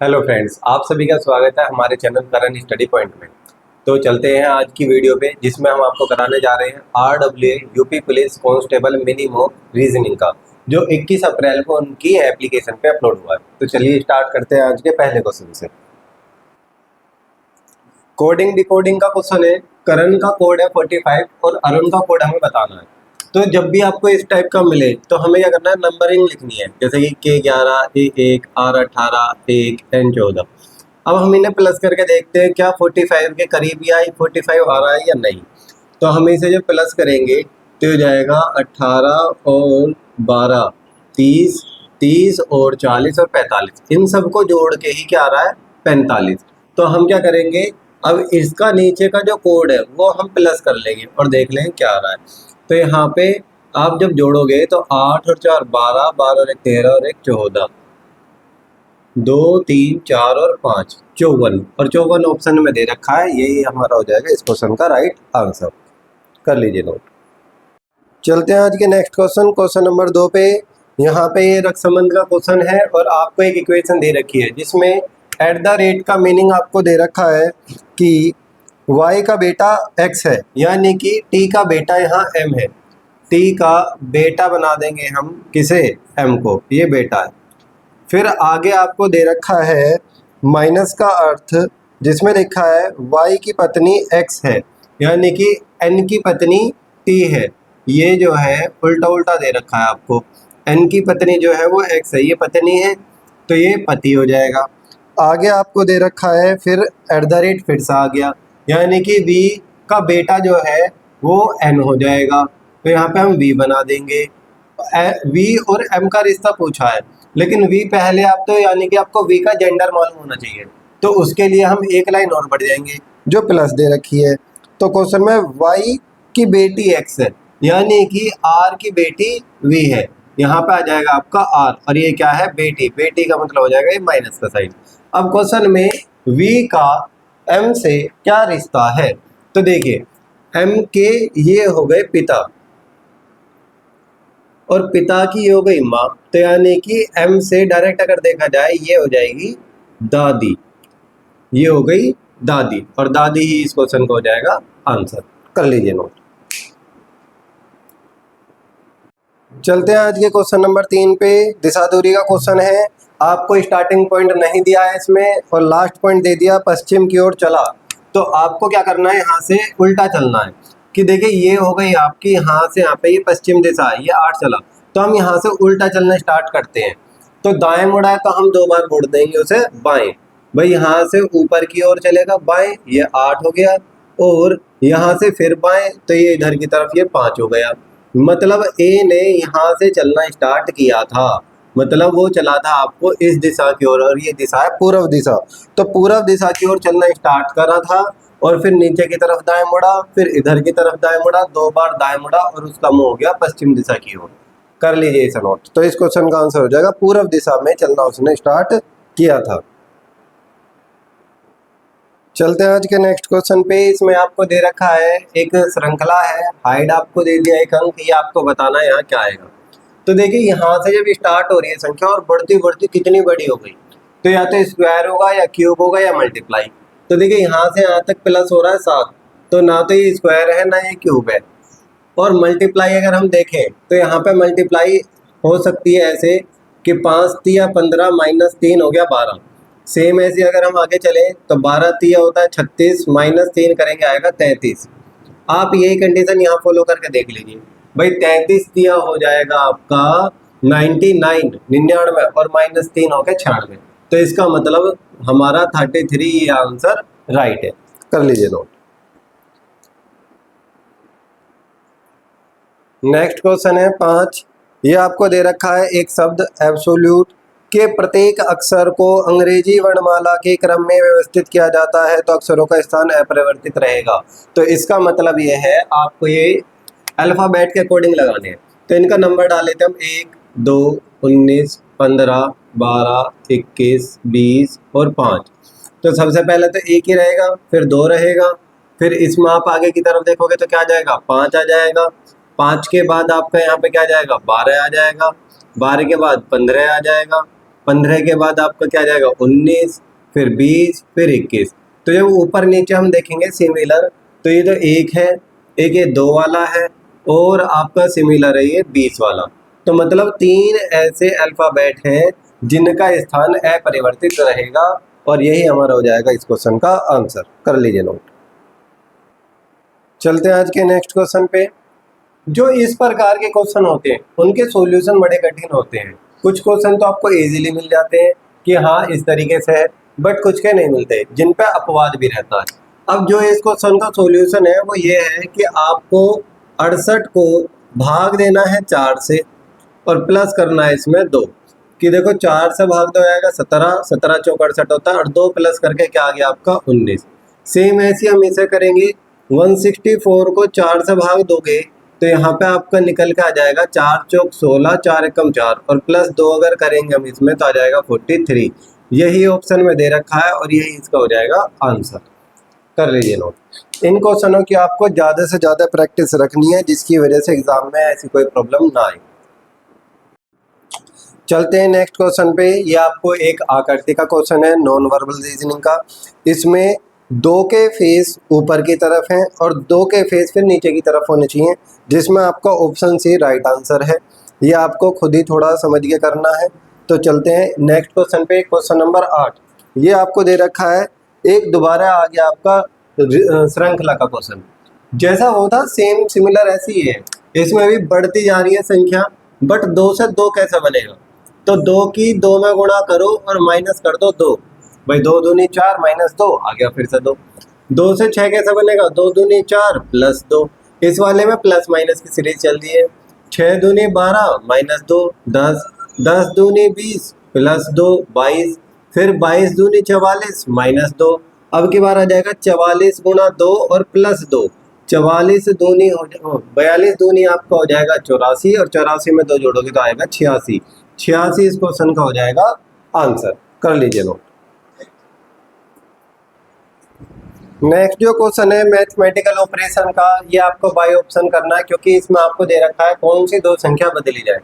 Hello friends, आप सभी का स्वागत है हमारे चैनल करण स्टडी पॉइंट में। तो चलते हैं आज की वीडियो पे, जिसमें हम आपको कराने जा रहे हैं RWA UP police constable mini mock reasoning का, जो 21 अप्रैल को उनकी एप्लीकेशन पे अपलोड हुआ है। तो चलिए स्टार्ट करते हैं आज के पहले क्वेश्चन से। कोडिंग डिकोडिंग का क्वेश्चन है। करण का कोड है 45 और अरुण का कोड हमें बताना है। तो जब भी आपको इस टाइप का मिले तो हमें क्या करना है, नंबरिंग लिखनी है, जैसे कि K11, A1, R18,1, N14। अब हम इन्हें प्लस करके देखते हैं क्या 45 के करीब या 45 आ रहा है या नहीं। तो हम इसे जब प्लस करेंगे तो हो जाएगा 18 और 12, 30, 30 और 40 और 45। इन सबको जोड़ के ही क्या आ रहा है, 45। तो हम क्या करेंगे, अब इसका नीचे का जो कोड है वो हम प्लस कर लेंगे और देख लेंगे क्या आ रहा है। तो यहाँ पे आप जब जोड़ोगे तो 8 और 4 12, 12 और 1 13 और 1 14, 2 3 4 और 5 54, और 54 ऑप्शन में दे रखा है। यही हमारा हो जाएगा इस क्वेश्चन का राइट आंसर। कर लीजिए नोट। चलते हैं आज के नेक्स्ट क्वेश्चन, क्वेश्चन नंबर 2 पे। यहाँ पे ये रक्षाबंधन का क्वेश्चन है और आपको एक इक्वेशन दे रखी है, जिसमें एट द रेट का मीनिंग आपको दे रखा है कि y का बेटा x है, यानी कि t का बेटा यहाँ m है। t का बेटा बना देंगे हम किसे, m को, ये बेटा है। फिर आगे आपको दे रखा है माइनस का अर्थ, जिसमें लिखा है y की पत्नी x है, यानी कि n की पत्नी t है। ये जो है उल्टा उल्टा दे रखा है आपको। n की पत्नी जो है वो x है, ये पत्नी है, तो ये पति हो जाएगा। आगे आपको दे रखा है फिर एट द रेट, फिर से आ गया, यानी कि v का बेटा जो है वो n हो जाएगा। तो यहाँ पे हम v बना देंगे। v और m का रिश्ता पूछा है, लेकिन v पहले आप तो, यानी कि आपको v का जेंडर मालूम होना चाहिए। तो उसके लिए हम एक लाइन और बढ़ जाएंगे जो प्लस दे रखी है। तो क्वेश्चन में y की बेटी x है, यानी कि r की बेटी v है। यहाँ पे आ जाएगा आपका r, और ये क्या है, बेटी। बेटी का मतलब हो जाएगा ये माइनस का साइन। अब क्वेश्चन में v का m से क्या रिश्ता है, तो देखिए m के ये हो गए पिता और पिता की ये हो गई माँ, तो यानी कि m से डायरेक्ट अगर देखा जाए ये हो जाएगी दादी, ये हो गई दादी, और दादी ही इस क्वेश्चन का हो जाएगा आंसर। कर लीजिए नोट। चलते हैं आज के क्वेश्चन नंबर 3 पे। दिशा दूरी का क्वेश्चन है। आपको स्टार्टिंग पॉइंट नहीं दिया है इसमें, और लास्ट पॉइंट दे दिया पश्चिम की ओर चला। तो आपको क्या करना है, यहाँ से उल्टा चलना है। कि देखिए ये हो गई आपकी, यहाँ से यहाँ पे ये पश्चिम दिशा है, ये 8 चला, तो हम यहाँ से उल्टा चलना स्टार्ट करते हैं। तो दाएं मुड़ा है तो हम 2 बार मोड़ देंगे उसे बाएं। भाई यहाँ से ऊपर की ओर चलेगा बाएं, ये 8 हो गया, और यहाँ से फिर बाएं तो ये इधर की तरफ ये 5 हो गया। मतलब ए ने यहाँ से चलना स्टार्ट किया था, मतलब वो चला था आपको इस दिशा की ओर, और ये दिशा है पूर्व दिशा। तो पूर्व दिशा की ओर चलना स्टार्ट करा था, और फिर नीचे की तरफ दाएं मुड़ा, फिर इधर की तरफ दाएं मुड़ा, 2 बार दाएं मुड़ा, और उसका मुंह हो गया पश्चिम दिशा की ओर। कर लीजिए इसे नोट। तो इस क्वेश्चन का आंसर हो जाएगा पूर्व दिशा में चलना उसने स्टार्ट किया था। चलते हैं आज के नेक्स्ट क्वेश्चन पे। इसमें आपको दे रखा है एक श्रृंखला है, हाइड आपको दे दिया एक अंक, ये आपको बताना है यहाँ क्या आएगा। तो देखिए यहाँ से जब स्टार्ट हो रही है संख्या और बढ़ती बढ़ती कितनी बड़ी हो गई, तो या तो स्क्वायर होगा या क्यूब होगा या मल्टीप्लाई। तो देखिए यहाँ से यहाँ तक प्लस हो रहा है 7, तो ना तो ये स्क्वायर है ना ये क्यूब है। और मल्टीप्लाई अगर हम देखें तो यहाँ पे मल्टीप्लाई हो सकती है ऐसे कि 5 तिया 15 माइनस 3 हो गया 12। सेम ऐसे अगर हम आगे चले तो 12 तिया होता है 36, माइनस 3 करेंगे आएगा 33। आप यही कंडीशन यहाँ फॉलो करके देख लीजिए। भाई 33 तिया हो जाएगा आपका 99 और माइनस 3 हो गया 96। तो इसका मतलब हमारा 33 ये आंसर राइट है। कर लीजिए नोट। नेक्स्ट क्वेश्चन है 5। ये आपको दे रखा है एक शब्द एब्सोल्यूट के प्रत्येक अक्षर को अंग्रेजी वर्णमाला के क्रम में व्यवस्थित किया जाता है तो अक्षरों का स्थान अपरिवर्तित रहेगा। तो इसका मतलब ये है आपको ये अल्फाबेट के अकॉर्डिंग लगाने हैं। तो इनका नंबर डाल लेते हम 1 2 19 15 12 21 20 और 5। तो सबसे पहले तो 1 ही रहेगा, फिर 2 रहेगा, फिर इसमें आप आगे की तरफ देखोगे तो क्या आ जाएगा, 5 आ जाएगा। 5 के बाद आपका यहाँ पे क्या आ जाएगा, 12 आ जाएगा। 12 के बाद 15 आ जाएगा। 15 के बाद आपका क्या आ जाएगा 19, फिर 20, फिर 21। तो जब ऊपर नीचे हम देखेंगे सिमिलर, तो ये तो एक है, एक ये 2 वाला है, और आपका सिमिलर है ये 20 वाला। तो मतलब 3 ऐसे अल्फ़ाबेट हैं जिनका स्थान अपरिवर्तित रहेगा, और यही हमारा हो जाएगा इस क्वेश्चन का आंसर। कर लीजिए नोट। चलते हैं आज के नेक्स्ट क्वेश्चन पे। जो इस प्रकार के क्वेश्चन होते हैं उनके सॉल्यूशन बड़े कठिन होते हैं। कुछ क्वेश्चन तो आपको इजीली मिल जाते हैं कि हाँ इस तरीके से है, बट कुछ के नहीं मिलते जिन पे अपवाद भी रहता है। अब जो इस क्वेश्चन का सॉल्यूशन है वो ये है कि आपको 68 को भाग देना है 4 से, और प्लस करना है इसमें 2। कि देखो 4 से भाग दो आएगा 17, 17 चौक 68 होता है, और 2 प्लस करके क्या आ गया आपका 19। सेम ऐसे हम इसे करेंगे, 164 को 4 से भाग दोगे तो यहाँ पे आपका निकल के आ जाएगा 4 चौक 16, 4 एकम 4, और प्लस 2 अगर करेंगे हम इसमें तो आ जाएगा 43। यही ऑप्शन में दे रखा है और यही इसका हो जाएगा आंसर। कर लीजिए नोट। इन क्वेश्चनों की आपको ज़्यादा से ज़्यादा प्रैक्टिस रखनी है, जिसकी वजह से एग्जाम में ऐसी कोई प्रॉब्लम ना आए। चलते हैं नेक्स्ट क्वेश्चन पे। ये आपको एक आकृति का क्वेश्चन है, नॉन वर्बल रीजनिंग का। इसमें 2 के फेस ऊपर की तरफ हैं और 2 के फेस फिर नीचे की तरफ होने चाहिए, जिसमें आपका ऑप्शन सी राइट आंसर है। ये आपको खुद ही थोड़ा समझ के करना है। तो चलते हैं नेक्स्ट क्वेश्चन पे। क्वेश्चन नंबर 8 ये आपको दे रखा है। एक दोबारा आ गया आपका श्रृंखला का क्वेश्चन। जैसा वो था सेम सिमिलर ऐसी ही है, इसमें भी बढ़ती जा रही है संख्या, बट 2 से 2 कैसे बनेगा? तो 2 की 2 में गुणा करो और माइनस कर दो 2। भाई 2 दूनी 4 माइनस 2 आ गया फिर से 2। 2 से 6 कैसे बनेगा? 2 दूनी 4 प्लस 2। इस वाले में प्लस माइनस की सीरीज चल रही है। 6 दूनी 12 माइनस 2 10, 10 दूनी 20 प्लस 2 22, फिर 22 दूनी 44 माइनस 2। अब की बार आ जाएगा 44 गुणा 2 और प्लस 2। 44 दूनी हो 42 दूनी आपका हो जाएगा 84, और 84 में 2 जोड़ोगे तो आएगा 86। 86 इस क्वेश्चन का हो जाएगा आंसर। कर लीजिए नोट। नेक्स्ट जो क्वेश्चन है मैथमेटिकल ऑपरेशन का, ये आपको बाय ऑप्शन करना है, क्योंकि इसमें आपको दे रखा है कौन सी 2 संख्या बदली जाए।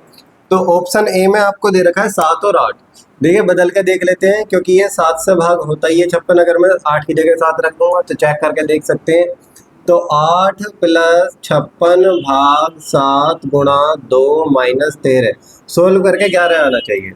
तो ऑप्शन ए में आपको दे रखा है 7 और 8। देखिए बदल के देख लेते हैं, क्योंकि ये 7 से भाग होता ही है 56। अगर मैं 8 की जगह 7 रख दूंगा तो चेक करके देख सकते हैं। तो 8 प्लस 56 भाग 7 गुणा 2 माइनस 13, सोल्व करके 11 आना चाहिए।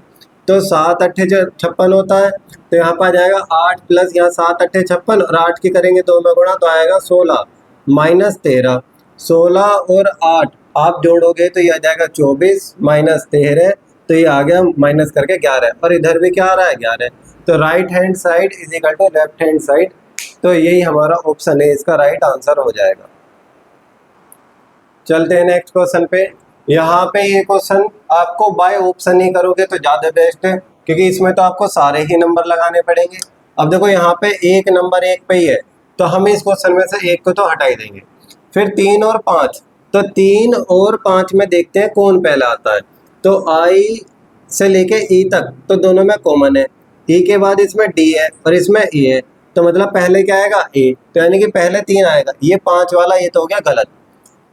तो 7 अट्ठे 56 होता है, तो यहाँ पर आ जाएगा 8 प्लस यहाँ 7 अट्ठे 56, और 8 की करेंगे 2 में गुणा तो आएगा 16 माइनस 13। 16 और 8 आप जोड़ोगे तो ये आ जाएगा 24 माइनस 13, तो ये आ गया माइनस करके 11, और इधर भी क्या आ रहा है 11। तो right hand side is equal to left hand side. तो यही हमारा ऑप्शन है, इसका राइट आंसर हो जाएगा। चलते हैं नेक्स्ट क्वेश्चन पे। यहाँ पे ये क्वेश्चन आपको बाय ऑप्शन ही करोगे तो ज़्यादा बेस्ट है, क्योंकि इसमें तो आपको सारे ही नंबर लगाने पड़ेंगे। अब देखो यहाँ पे एक नंबर 1 पे ही है, तो हम इस क्वेश्चन में से 1 को तो हटा ही देंगे। फिर 3 और 5, तो 3 और 5 में देखते हैं कौन पहला आता है। तो I से लेके E तक तो दोनों में कॉमन है। E के बाद इसमें D है और इसमें E है, तो मतलब पहले क्या आएगा A, तो यानी कि पहले 3 आएगा। ये 5 वाला ये तो हो गया गलत।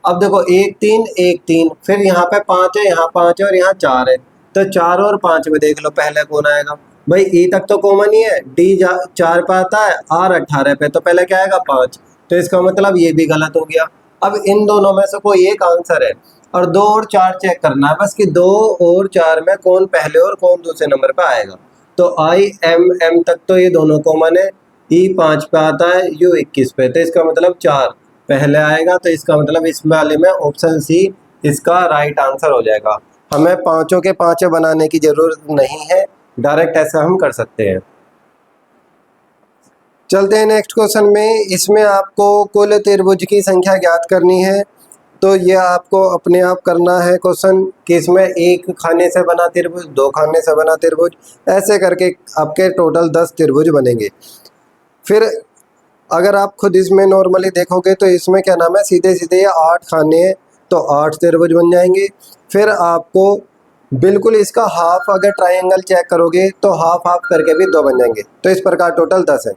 अब देखो 1 3 1 3, फिर यहाँ पे 5 है, यहाँ 5 है और यहाँ 4 है, तो 4 और 5 में देख लो पहले कौन आएगा। भाई E तक तो कॉमन ही है, D 4 पे आता है, R 18 पे, तो पहले क्या आएगा 5, तो इसका मतलब ये भी गलत हो गया। अब इन दोनों में से कोई एक आंसर है, और 2 और 4 चेक करना है बस कि 2 और 4 में कौन पहले और कौन दूसरे नंबर पे आएगा। तो I M M तक तो ये दोनों कॉमन है, E 5 पे आता है, U 21 पे, तो इसका मतलब 4 पहले आएगा। तो इसका मतलब इस वाले में ऑप्शन सी इसका राइट आंसर हो जाएगा। हमें पांचों के पांचों बनाने की जरूरत नहीं है, डायरेक्ट ऐसा हम कर सकते हैं। चलते हैं नेक्स्ट क्वेश्चन में। इसमें आपको कुल त्रिभुज की संख्या ज्ञात करनी है। तो ये आपको अपने आप करना है क्वेश्चन कि इसमें 1 खाने से बना त्रिभुज, 2 खाने से बना त्रिभुज, ऐसे करके आपके टोटल 10 त्रिभुज बनेंगे। फिर अगर आप खुद इसमें नॉर्मली देखोगे तो इसमें क्या नाम है, सीधे सीधे ये 8 खाने हैं, तो 8 त्रिभुज बन जाएंगे। फिर आपको बिल्कुल इसका हाफ अगर ट्रायंगल चेक करोगे तो हाफ हाफ करके भी 2 बन जाएंगे। तो इस प्रकार टोटल 10 है।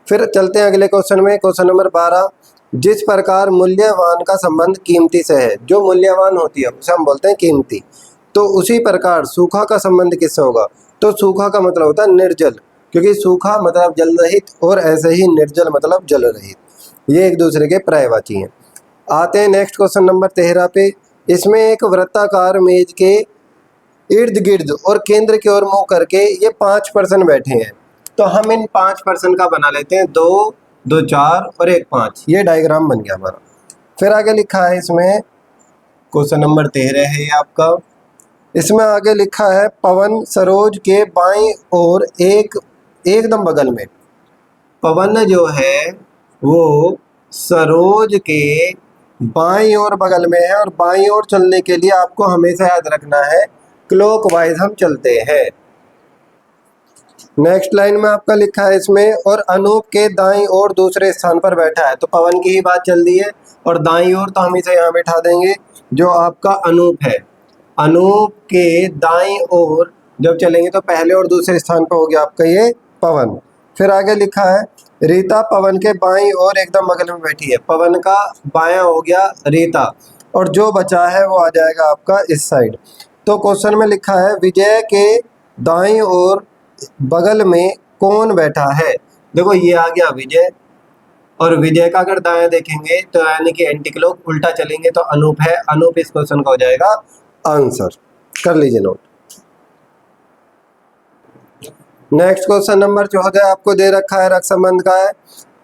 फिर चलते हैं अगले क्वेश्चन में। क्वेश्चन नंबर 12, जिस प्रकार मूल्यवान का संबंध कीमती से है, जो मूल्यवान होती है उसे हम बोलते हैं कीमती, तो उसी प्रकार सूखा का संबंध किससे होगा। तो सूखा का मतलब होता है निर्जल, क्योंकि सूखा मतलब जल रहित और ऐसे ही निर्जल मतलब जल रहित, ये एक दूसरे के पर्यायवाची हैं। आते हैं नेक्स्ट क्वेश्चन नंबर 13 पे। इसमें एक वृत्ताकार मेज के इर्द गिर्द और केंद्र की ओर मुंह करके ये 5 पर्सन बैठे हैं। तो हम इन 5 पर्सन का बना लेते हैं, 2 2 4 और 1 5, ये डायग्राम बन गया हमारा। फिर आगे लिखा है इसमें, क्वेश्चन नंबर 13 है ये आपका। इसमें आगे लिखा है पवन सरोज के बाईं ओर एकदम बगल में। पवन जो है वो सरोज के बाईं ओर बगल में है, और बाईं ओर चलने के लिए आपको हमेशा याद रखना है क्लॉकवाइज हम चलते हैं। नेक्स्ट लाइन में आपका लिखा है इसमें, और अनूप के दाईं ओर दूसरे स्थान पर बैठा है। तो पवन की ही बात चल रही है, और दाईं ओर तो हम इसे यहाँ बैठा देंगे, जो आपका अनूप है। अनूप के दाईं ओर जब चलेंगे तो पहले और दूसरे स्थान पर हो गया आपका ये पवन। फिर आगे लिखा है रीता पवन के बाईं ओर एकदम बगल में बैठी है। पवन का बायां हो गया रीता, और जो बचा है वो आ जाएगा आपका इस साइड। तो क्वेश्चन में लिखा है विजय के दाईं ओर बगल में कौन बैठा है। देखो ये आ गया विजय, और विजय का अगर दायां देखेंगे तो यानी कि एंटी क्लॉक उल्टा चलेंगे तो अनूप है। अनूप इस क्वेश्चन का हो जाएगा आंसर, कर लीजिए नोट। नेक्स्ट क्वेश्चन नंबर 14 आपको दे रखा है, रक्त संबंध का है।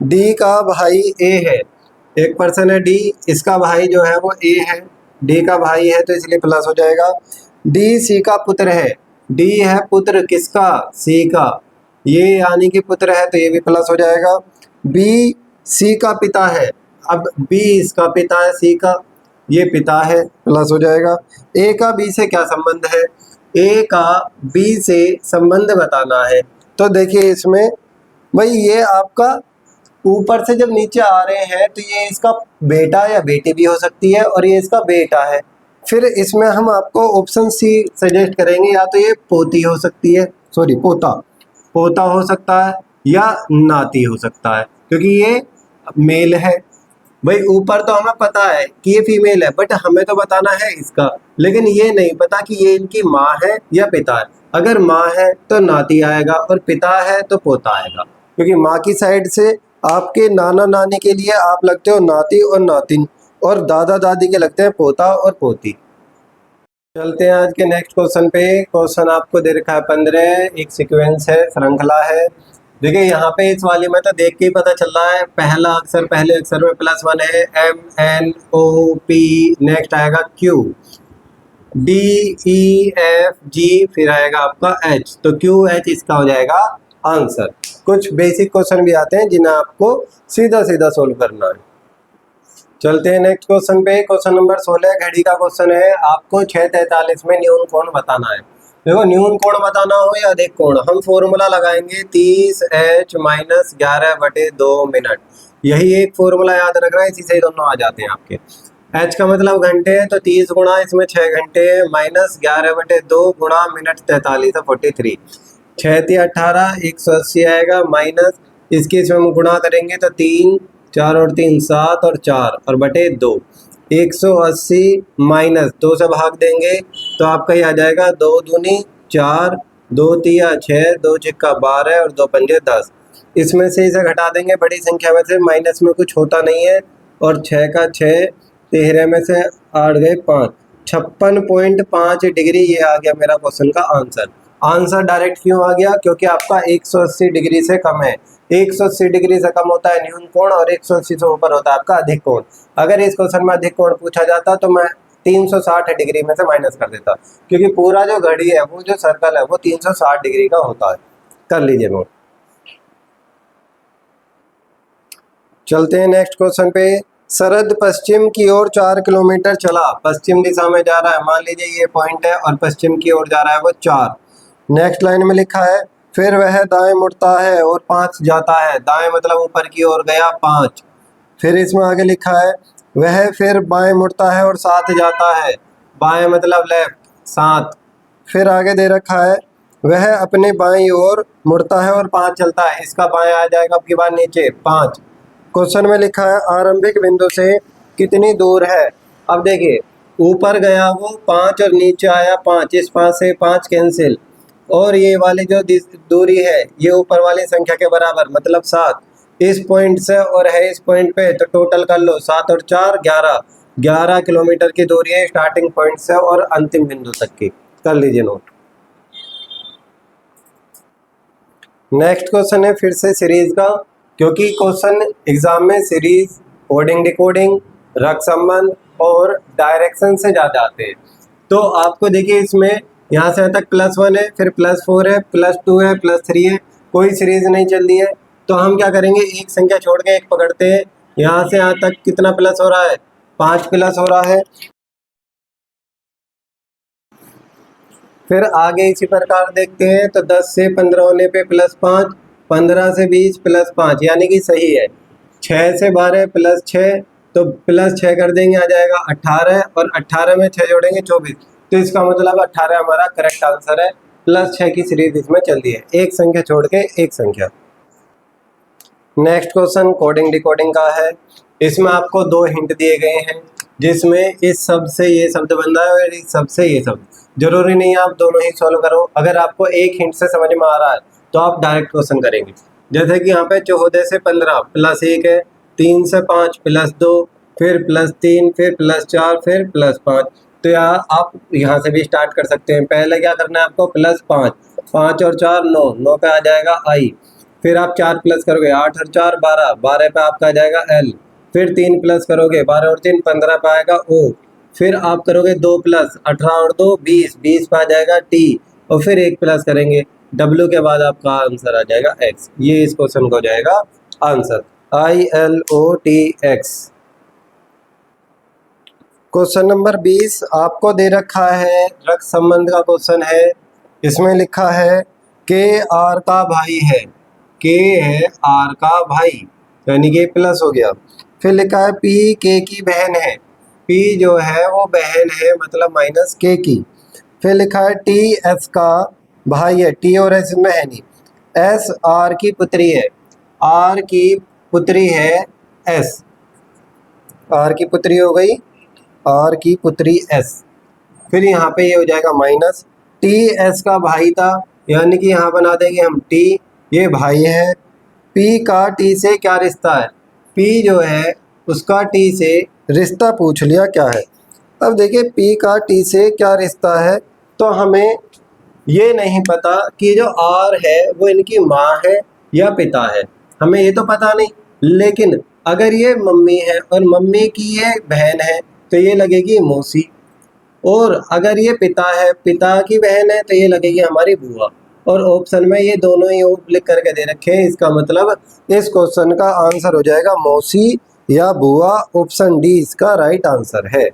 डी का भाई ए है, एक पर्सन है डी, इसका भाई जो है वो ए है। डी का भाई है तो इसलिए प्लस हो जाएगा। डी सी का पुत्र है, डी है पुत्र किसका, सी का, ये यानी कि पुत्र है तो ये भी प्लस हो जाएगा। बी सी का पिता है, अब बी इसका पिता है, सी का, ये पिता है, प्लस हो जाएगा। ए का बी से क्या संबंध है, ए का बी से संबंध बताना है। तो देखिए इसमें भाई ये आपका ऊपर से जब नीचे आ रहे हैं तो ये इसका बेटा या बेटी भी हो सकती है, और ये इसका बेटा है। फिर इसमें हम आपको ऑप्शन सी सजेस्ट करेंगे, या तो ये पोती हो सकती है, सॉरी पोता, पोता हो सकता है, या नाती हो सकता है, क्योंकि ये मेल है। भाई ऊपर तो हमें पता है कि ये फीमेल है, बट हमें तो बताना है इसका, लेकिन ये नहीं पता कि ये इनकी माँ है या पिता है। अगर माँ है तो नाती आएगा, और पिता है तो पोता आएगा, क्योंकि माँ की साइड से आपके नाना नानी के लिए आप लगते हो नाती और नातिन, और दादा दादी के लगते हैं पोता और पोती। चलते हैं आज के नेक्स्ट क्वेश्चन पे। क्वेश्चन आपको दे रखा है 15, एक सीक्वेंस है, श्रृंखला है। देखिए यहाँ पे इस वाली में तो देख के ही पता चल रहा है, पहला अक्षर पहले अक्षर में +1 है, M N O P, next आएगा Q, D E F G, फिर आएगा आपका एच। तो क्यू एच इसका हो जाएगा आंसर। कुछ बेसिक क्वेश्चन भी आते हैं जिन्हें आपको सीधा सीधा सोल्व करना है। चलते हैं नेक्स्ट क्वेश्चन पे। क्वेश्चन नंबर 16 घड़ी का क्वेश्चन है। आपको 6:43 में न्यून कोण बताना है। देखो न्यून कोण बताना हो या अधिक कोण, हम फॉर्मूला लगाएंगे 30h - 11/2 मिनट। यही एक फॉर्मूला याद रखना है, इसी से ही दोनों आ जाते हैं आपके। h का मतलब घंटे है, तो 30 गुणा इसमें 6 घंटे माइनस 11/2 गुणा मिनट 43 है 43। 6 × 18 180 आएगा, माइनस इसके इसमें हम गुणा करेंगे तो 3 4 और 3 7 और 4 और बटे 2, 180 माइनस 2 से भाग देंगे तो आपका ये आ जाएगा 2 दूनी 4, 2 तिया 6, 2 छिक्का 12 और 2 पंजे 10। इसमें से इसे घटा देंगे, बड़ी संख्या में से माइनस में कुछ होता नहीं है, और 6 का 6, 13 में से 8 गए 5, 56.5 डिग्री ये आ गया मेरा क्वेश्चन का आंसर। आंसर डायरेक्ट क्यों आ गया, क्योंकि आपका 180 डिग्री से कम है। 180 डिग्री से कम होता है न्यून कोण, और 180 से ऊपर होता है आपका अधिक कोण। अगर इस क्वेश्चन में अधिक कोण पूछा जाता तो मैं 360 डिग्री में से माइनस कर देता, क्योंकि पूरा जो घड़ी है वो जो सर्कल है वो 360 डिग्री का होता है। कर लीजिए नोट। चलते हैं नेक्स्ट क्वेश्चन पे। शरद पश्चिम की ओर 4 किलोमीटर चला, पश्चिम दिशा में जा रहा है, मान लीजिए ये पॉइंट है, और पश्चिम की ओर जा रहा है वो 4। नेक्स्ट लाइन में लिखा है फिर वह दाएं मुड़ता है और 5 जाता है। दाएं मतलब ऊपर की ओर गया 5। फिर इसमें आगे लिखा है वह फिर बाएं मुड़ता है और 7 जाता है। बाएं मतलब लेफ्ट, 7। फिर आगे दे रखा है वह अपने बाईं ओर मुड़ता है और 5 चलता है। इसका बाएं आ जाएगा आपकी बात नीचे 5। क्वेश्चन में लिखा है आरंभिक बिंदु से कितनी दूर है। अब देखिए ऊपर गया वो 5 और नीचे आया 5, इस 5 से 5 कैंसिल, और ये वाली जो दूरी है ये ऊपर वाली संख्या के बराबर मतलब 7, इस पॉइंट से और है इस पॉइंट पे, तो टोटल कर लो 7 और 4 11, 11 किलोमीटर की दूरी है स्टार्टिंग पॉइंट से और अंतिम बिंदु तक की। कर लीजिए नोट। नेक्स्ट क्वेश्चन है फिर से सीरीज का, क्योंकि क्वेश्चन एग्जाम में सीरीज, कोडिंग डिकोडिंग, रख संबंध और डायरेक्शन से ज्यादा आते हैं। तो आपको देखिए इसमें यहाँ से तक +1 है, फिर +4 है, +2 है, +3 है, कोई सीरीज नहीं चल रही है। तो हम क्या करेंगे, एक संख्या छोड़ के एक पकड़ते हैं। यहाँ से यहाँ तक कितना प्लस हो रहा है, 5 प्लस हो रहा है। फिर आगे इसी प्रकार देखते हैं, तो 10 से 15 होने पे +5, 15 से 20 +5 यानी कि सही है। 6 से 12 +6, तो +6 कर देंगे आ जाएगा 18, और 18 में 6 जोड़ेंगे 24, तो इसका मतलब 18 हमारा करेक्ट आंसर है। +6 की सीरीज इसमें चल रही है, एक संख्या छोड़ के एक संख्या। नेक्स्ट क्वेश्चन कोडिंग डिकोडिंग का है। इसमें आपको 2 हिंट दिए गए हैं, जिसमें इस शब्द से ये शब्द बन रहा है और इस शब्द से ये शब्द। जरूरी नहीं है आप दोनों ही सॉल्व करो, अगर आपको एक हिंट से समझ में आ रहा है तो आप डायरेक्ट क्वेश्चन करेंगे। जैसे कि यहाँ पे 14 से 15 +1 है, 3 से 5 +2, फिर +3, फिर +4, फिर +5। तो यहाँ आप यहाँ से भी स्टार्ट कर सकते हैं। पहले क्या करना है आपको, +5, 5 और 4 9, 9 पे आ जाएगा आई, फिर आप 4 प्लस करोगे 8 और 4 12, 12 पे आपका आ जाएगा एल, फिर 3 प्लस करोगे 12 और 3 15 पे आएगा ओ, फिर आप करोगे 2 प्लस 18 और 2 20, 20 पे आ जाएगा टी, और फिर 1 प्लस करेंगे डब्ल्यू के बाद आपका आंसर आ जाएगा एक्स। ये इस क्वेश्चन को हो जाएगा आंसर, ILOTX। क्वेश्चन नंबर 20 आपको दे रखा है, रक्त संबंध का क्वेश्चन है। इसमें लिखा है के आर का भाई है, के है आर का भाई, यानी कि प्लस हो गया। फिर लिखा है पी के की बहन है, पी जो है वो बहन है मतलब माइनस के की। फिर लिखा है टी एस का भाई है, टी और एस में है नहीं, एस आर की पुत्री है, आर की पुत्री है एस, आर की पुत्री हो गई, आर की पुत्री एस। फिर यहाँ पे ये हो जाएगा माइनस, टी एस का भाई था, यानी कि यहाँ बना देंगे हम टी, ये भाई है। पी का टी से क्या रिश्ता है, पी जो है उसका टी से रिश्ता पूछ लिया क्या है। अब देखिए पी का टी से क्या रिश्ता है, तो हमें ये नहीं पता कि जो आर है वो इनकी माँ है या पिता है, हमें ये तो पता नहीं। लेकिन अगर ये मम्मी है और मम्मी की ये बहन है तो ये लगेगी मौसी, और अगर ये पिता है, पिता की बहन है, तो ये लगेगी हमारी बुआ। और ऑप्शन में ये दोनों ही लिख करके दे रखे हैं, इसका मतलब इस क्वेश्चन का आंसर हो जाएगा मौसी या बुआ। ऑप्शन डी इसका राइट आंसर है।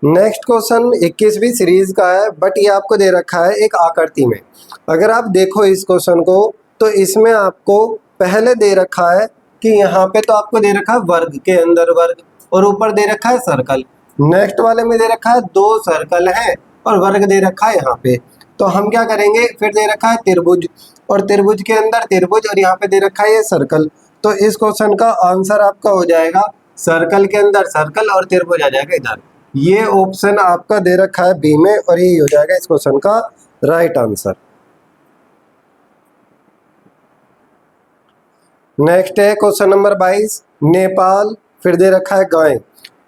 नेक्स्ट क्वेश्चन 21वीं सीरीज का है, बट ये आपको दे रखा है एक आकृति में। अगर आप देखो इस क्वेश्चन को, तो इसमें आपको पहले दे रखा है कि यहाँ पे तो आपको दे रखा है वर्ग के अंदर वर्ग, और ऊपर दे रखा है सर्कल। नेक्स्ट वाले में दे रखा है 2 सर्कल है और वर्ग दे रखा है यहाँ पे। तो हम क्या करेंगे, फिर दे रखा है त्रिभुज, और त्रिभुज के अंदर त्रिभुज, और यहाँ पे दे रखा है ये सर्कल। तो इस क्वेश्चन का आंसर आपका हो जाएगा सर्कल के अंदर सर्कल और त्रिभुज आ जाएगा इधर। ये ऑप्शन आपका दे रखा है बी में, और ये हो जाएगा इस क्वेश्चन का राइट आंसर। नेक्स्ट है क्वेश्चन नंबर 22, नेपाल, फिर दे रखा है गाय।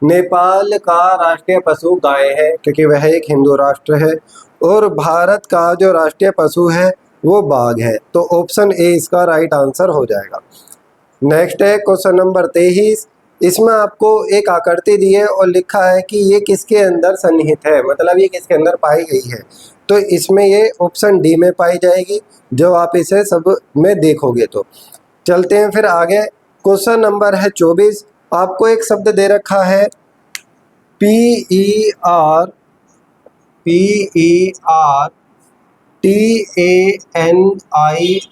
नेपाल का राष्ट्रीय पशु गाय है, क्योंकि वह एक हिंदू राष्ट्र है, और भारत का जो राष्ट्रीय पशु है वो बाघ है। तो ऑप्शन ए इसका राइट आंसर हो जाएगा। नेक्स्ट है क्वेश्चन नंबर 23, इसमें आपको एक आकृति दी है और लिखा है कि ये किसके अंदर सन्निहित है, मतलब ये किसके अंदर पाई गई है। तो इसमें ये ऑप्शन डी में पाई जाएगी, जब आप इसे सब में देखोगे तो। चलते हैं फिर आगे, क्वेश्चन नंबर है 24, आपको एक शब्द दे रखा है PER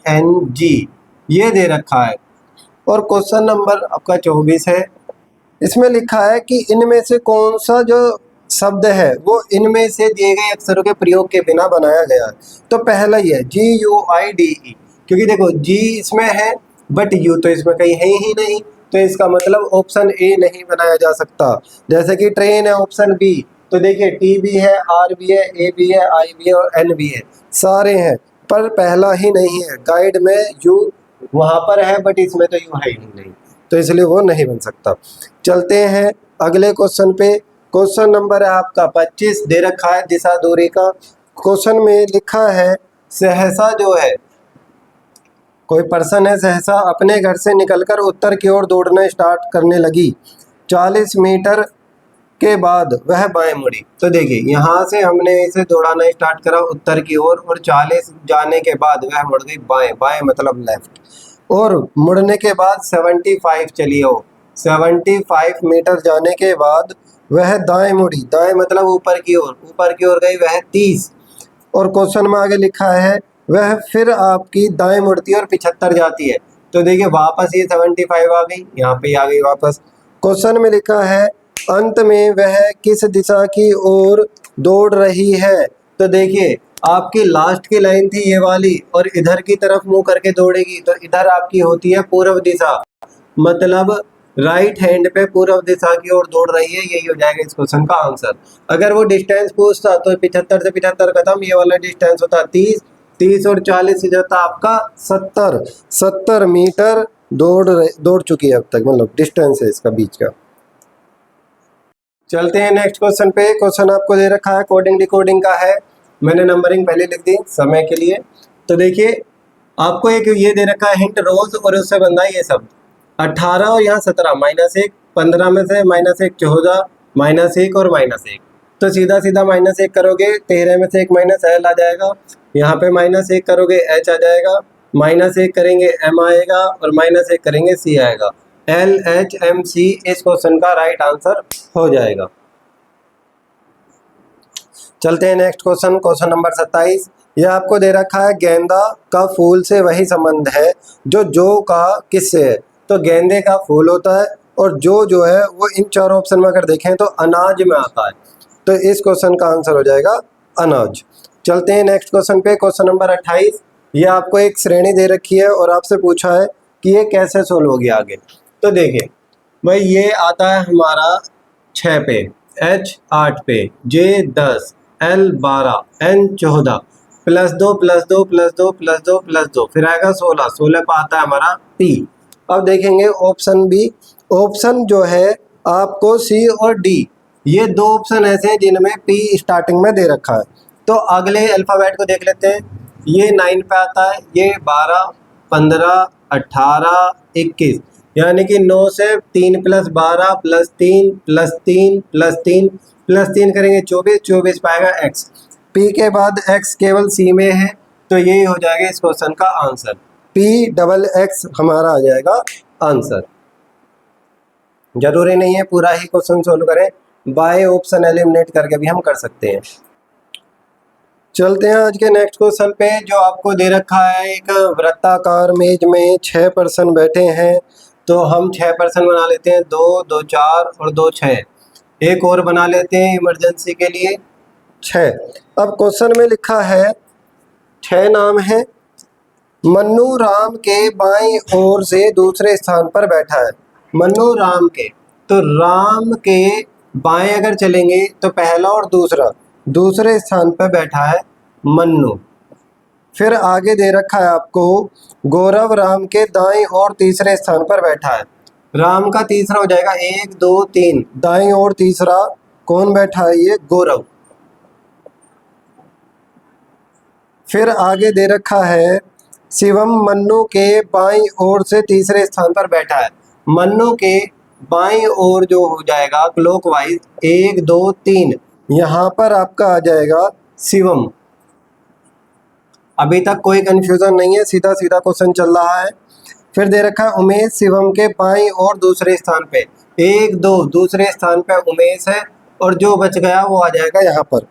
TANING, ये दे रखा है, और क्वेश्चन नंबर आपका 24 है। इसमें लिखा है कि इनमें से कौन सा जो शब्द है वो इनमें से दिए गए अक्षरों के प्रयोग के बिना बनाया गया है। तो पहला ही है GUIDE, क्योंकि देखो जी इसमें है बट यू तो इसमें कहीं है ही नहीं, तो इसका मतलब ऑप्शन ए नहीं बनाया जा सकता। जैसे कि ट्रेन है ऑप्शन बी, तो देखिए टी भी है, आर भी है, ए भी है, आई भी है और एन भी है, सारे हैं, पर पहला ही नहीं है। गाइड में यू वहाँ पर है बट इसमें तो यू है ही नहीं, तो इसलिए वो नहीं बन सकता। चलते हैं अगले क्वेश्चन पे। क्वेश्चन नंबर है आपका 25, दे रखा है दिशा दूरी का। क्वेश्चन में लिखा है सहसा जो है, कोई पर्सन है, सहसा अपने घर से निकलकर उत्तर की ओर दौड़ना स्टार्ट करने लगी। 40 मीटर के बाद वह बाएं मुड़ी। तो देखिए यहाँ से हमने इसे दौड़ाना स्टार्ट करा उत्तर की ओर, और 40 जाने के बाद वह मुड़ गई बाएं, बाएं मतलब लेफ्ट, और मुड़ने के बाद 75 चली हो, 75 मीटर जाने के बाद वह दाएं मुड़ी, दाएं मतलब ऊपर की ओर, ऊपर की ओर गई वह 30, और क्वेश्चन में आगे लिखा है वह फिर आपकी दाएं मुड़ती है और 75 जाती है। तो देखिए वापस ये 75 आ गई, यहाँ पे आ गई वापस। क्वेश्चन में लिखा है अंत में वह किस दिशा की ओर दौड़ रही है। तो देखिए आपकी लास्ट की लाइन थी ये वाली, और इधर की तरफ मुंह करके दौड़ेगी, तो इधर आपकी होती है पूर्व दिशा, मतलब राइट हैंड पे पूर्व दिशा की ओर दौड़ रही है, यही हो जाएगा इस क्वेश्चन का आंसर। अगर वो डिस्टेंस पूछता तो 75 से 75 खत्म, ये वाला डिस्टेंस होता 30, 30 और 40 से जाता आपका 70 मीटर दौड़ चुकी है अब तक, मतलब डिस्टेंस है इसका बीच का। चलते हैं नेक्स्ट क्वेश्चन पे। क्वेश्चन आपको दे रखा है कोडिंग डिकोडिंग का है, मैंने नंबरिंग पहले लिख दी समय के लिए। तो देखिए आपको एक ये दे रखा है हिंट रोज, और उससे बनता है ये सब 18 और यहाँ 17, -1, 15 में से -1 14, -1 और -1, तो सीधा सीधा -1 करोगे 13 में से 1 माइनस एल आ जाएगा, यहाँ पे -1 करोगे एच आ जाएगा, -1 करेंगे एम आएगा, और -1 करेंगे सी आएगा। LHMC इस क्वेश्चन का राइट आंसर हो जाएगा। चलते हैं नेक्स्ट क्वेश्चन, क्वेश्चन नंबर 27। यह आपको दे रखा है गेंदा का फूल से वही संबंध है जो का किससे है। तो गेंदे का फूल होता है, और जो है वो इन चारों ऑप्शन में अगर देखें तो अनाज में आता है, तो इस क्वेश्चन का आंसर हो जाएगा अनाज। चलते हैं नेक्स्ट क्वेश्चन पे, क्वेश्चन नंबर 28। यह आपको एक श्रेणी दे रखी है और आपसे पूछा है कि ये कैसे सोल्व होगी आगे। तो देखिए भाई ये आता है हमारा 6 पे, H 8 पे, J 10, L 12, N 14, +2 +2 +2 +2 +2, फिर आएगा 16, 16 पे आता है हमारा P। अब देखेंगे ऑप्शन बी। ऑप्शन जो है आपको C और D, ये दो ऑप्शन ऐसे हैं जिनमें P स्टार्टिंग में दे रखा है। तो अगले अल्फ़ाबेट को देख लेते हैं। ये 9 पे आता है, ये 12, 15, 18, 21, यानी कि 9 से 3 + 12 + 3 + 3 + 3 + 3 करेंगे 24, 24 पाएगा x। P के बाद x केवल C में है, तो यही हो जाएगा इस क्वेश्चन का आंसर। P XX हमारा आ जाएगा आंसर। जरूरी नहीं है पूरा ही क्वेश्चन सोल्व करें, बाय ऑप्शन एलिमिनेट करके भी हम कर सकते हैं। चलते हैं आज के नेक्स्ट क्वेश्चन पे, जो आपको दे रखा है एक वृत्ताकार मेज में 6 पर्सन बैठे हैं। तो हम 6 पर्सन बना लेते हैं, 2 2 4 और 2 6, एक और बना लेते हैं इमरजेंसी के लिए 6। अब क्वेश्चन में लिखा है 6 नाम है। मन्नू राम के बाईं ओर से दूसरे स्थान पर बैठा है। मन्नू राम के, तो राम के बाएं अगर चलेंगे तो पहला और दूसरा, दूसरे स्थान पर बैठा है मन्नू। फिर आगे दे रखा है आपको गौरव राम के दाईं ओर तीसरे स्थान पर बैठा है। राम का तीसरा हो जाएगा 1 2 3, दाईं ओर तीसरा कौन बैठा है, ये गौरव। फिर आगे दे रखा है शिवम मन्नू के बाईं ओर से तीसरे स्थान पर बैठा है। मन्नू के बाईं ओर जो हो जाएगा क्लॉकवाइज 1 2 3, यहाँ पर आपका आ जाएगा शिवम। अभी तक कोई कंफ्यूजन नहीं है, सीधा सीधा क्वेश्चन चल रहा है। फिर दे रखा है उमेश शिवम के बाईं ओर दूसरे स्थान पे, 1 2 दूसरे स्थान पे उमेश है, और जो बच गया वो आ जाएगा यहाँ पर।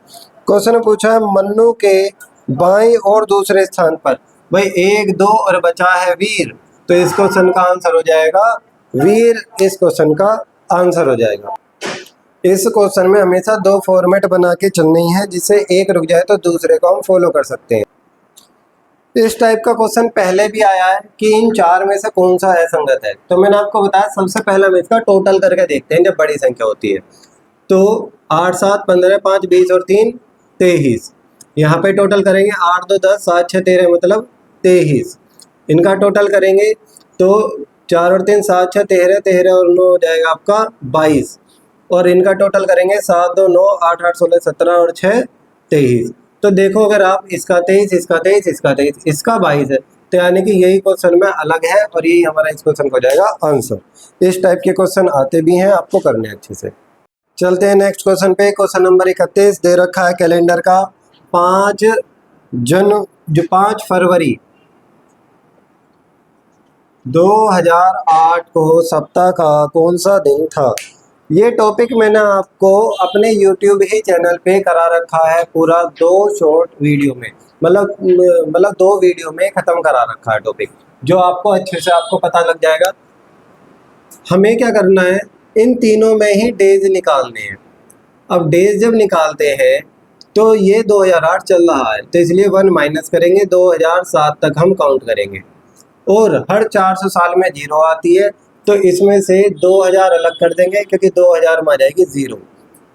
क्वेश्चन पूछा है मन्नू के बाईं ओर दूसरे स्थान पर, भाई 1 2 और बचा है वीर, तो इस क्वेश्चन का आंसर हो जाएगा वीर। इस क्वेश्चन का आंसर हो जाएगा। इस क्वेश्चन में हमेशा 2 फॉर्मेट बना के चलनी है, जिससे एक रुक जाए तो दूसरे को हम फॉलो कर सकते हैं। इस टाइप का क्वेश्चन पहले भी आया है कि इन 4 में से कौन सा असंगत है। तो मैंने आपको बताया सबसे पहले हम इसका टोटल करके देखते हैं जब बड़ी संख्या होती है। तो 8 7 15 5 20 और 3 23। यहाँ पे टोटल करेंगे 8 2 10 7 6 13 मतलब 23। इनका टोटल करेंगे तो 4 और 3 7 6 13 13 और 9 हो जाएगा आपका 22। और इनका टोटल करेंगे 7 2 9 8 8 16 17 और 6 23। तो देखो अगर आप इसका 23 इसका 23 इसका 23 इसका 22 है, तो यानी कि यही क्वेश्चन में अलग है और यही हमारा इस क्वेश्चन का हो जाएगा आंसर। इस टाइप के क्वेश्चन आते भी हैं, आपको करने अच्छे से। चलते हैं नेक्स्ट क्वेश्चन पे। क्वेश्चन नंबर 31 दे रखा है कैलेंडर का 5 फरवरी 2008 को सप्ताह का कौन सा दिन था। ये टॉपिक मैंने आपको अपने YouTube ही चैनल पे करा रखा है पूरा 2 शॉर्ट वीडियो में, मतलब 2 वीडियो में ख़त्म करा रखा है टॉपिक, जो आपको अच्छे से आपको पता लग जाएगा। हमें क्या करना है, इन तीनों में ही डेज निकालने हैं। अब डेज जब निकालते हैं तो ये 2008 चल रहा है, तो इसलिए 1 माइनस करेंगे, 2007 तक हम काउंट करेंगे। और हर 400 साल में 0 आती है, तो इसमें से 2000 अलग कर देंगे क्योंकि 2000 में आ जाएगी 0,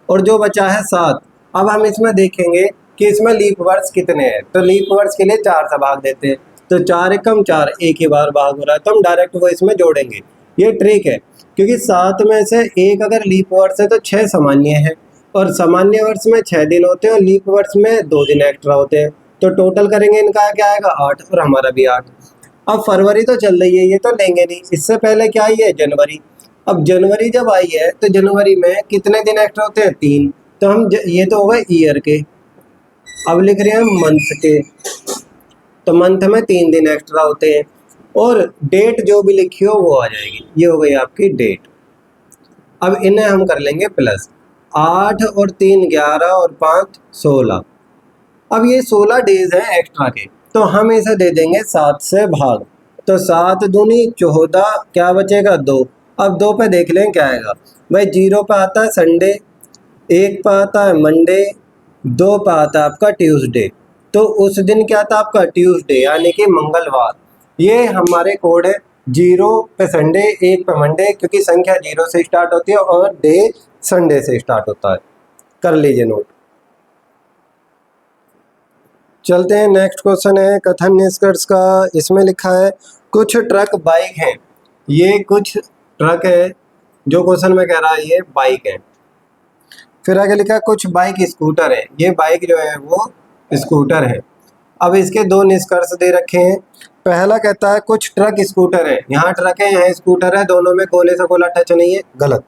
और जो बचा है 7। अब हम इसमें देखेंगे कि इसमें लीप वर्ष कितने हैं, तो लीप वर्ष के लिए 4 से भाग देते हैं, तो 4 एकम 4 एक ही बार भाग हो रहा है, तो हम डायरेक्ट वो इसमें जोड़ेंगे। ये ट्रिक है, क्योंकि 7 में से एक अगर लीप वर्ष है तो 6 सामान्य है, और सामान्य वर्ष में 6 दिन होते हैं और लीप वर्ष में 2 दिन एक्स्ट्रा होते हैं, तो टोटल करेंगे इनका क्या आएगा 8, और हमारा भी 8। अब फरवरी तो चल रही है, ये तो लेंगे नहीं। इससे पहले क्या आई है, जनवरी। अब जनवरी जब आई है तो जनवरी में कितने दिन एक्स्ट्रा होते हैं, 3, तो हम ये तो हो गए ईयर के। अब लिख रहे हैं मंथ के, तो मंथ में 3 दिन एक्स्ट्रा होते हैं, और डेट जो भी लिखी हो वो आ जाएगी। ये हो गई आपकी डेट। अब इन्हें हम कर लेंगे प्लस, 8 और 3 11 और 5 16। अब ये 16 डेज हैं एक्स्ट्रा के, तो हम इसे दे देंगे 7 से भाग, तो 7 दूनी 14, क्या बचेगा 2। अब 2 पे देख लें क्या आएगा भाई, 0 पे आता है संडे, 1 पे आता है मंडे, 2 पे आता है आपका ट्यूसडे, तो उस दिन क्या था आपका ट्यूसडे यानी कि मंगलवार। ये हमारे कोड है, 0 पे संडे, 1 पे मंडे, क्योंकि संख्या 0 से स्टार्ट होती है और डे संडे से स्टार्ट होता है। कर लीजिए नोट। चलते हैं नेक्स्ट क्वेश्चन है कथन निष्कर्ष का। इसमें लिखा है कुछ ट्रक बाइक हैं। ये कुछ ट्रक है, जो क्वेश्चन में कह रहा है ये बाइक है। फिर आगे लिखा है कुछ बाइक स्कूटर है। ये बाइक जो है वो स्कूटर है। अब इसके 2 निष्कर्ष दे रखे हैं। पहला कहता है कुछ ट्रक स्कूटर है। यहाँ ट्रक है, यहाँ स्कूटर है, दोनों में गोले से गोला टच नहीं है, गलत।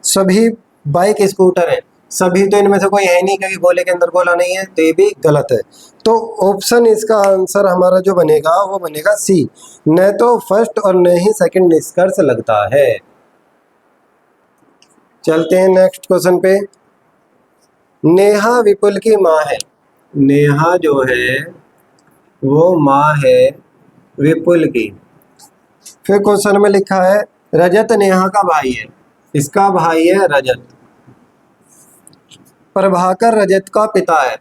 सभी बाइक स्कूटर है, सभी तो इनमें से कोई है नहीं क्योंकि गोले के अंदर गोला नहीं है, तो ये भी गलत है। तो ऑप्शन इसका आंसर हमारा जो बनेगा वो बनेगा सी, न तो फर्स्ट और न ही सेकंड निष्कर्ष लगता है। चलते हैं नेक्स्ट क्वेश्चन पे। नेहा विपुल की माँ है। नेहा जो है वो माँ है विपुल की। फिर क्वेश्चन में लिखा है रजत नेहा का भाई है। इसका भाई है रजत। प्रभाकर रजत का पिता है।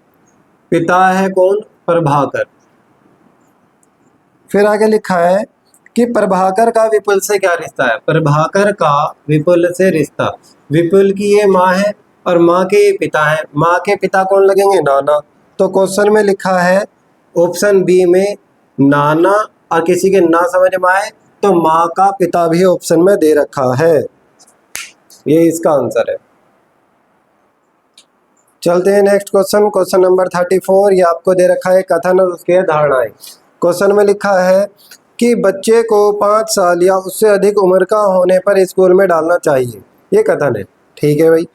पिता है कौन, प्रभाकर। फिर आगे लिखा है कि प्रभाकर का विपुल से क्या रिश्ता है। प्रभाकर का विपुल से रिश्ता, विपुल की ये माँ है और माँ के ये पिता है। माँ के पिता कौन लगेंगे, नाना। तो क्वेश्चन में लिखा है ऑप्शन बी में नाना, और किसी के ना समझ में आए तो माँ का पिता भी ऑप्शन में दे रखा है। ये इसका आंसर है। चलते हैं नेक्स्ट क्वेश्चन। Question number 34। ये आपको दे रखा है कथन और उसके धारणाएं। क्वेश्चन में लिखा है कि बच्चे को 5 साल या उससे अधिक उम्र का होने पर स्कूल में डालना चाहिए। ये कथन है, ठीक है भाई।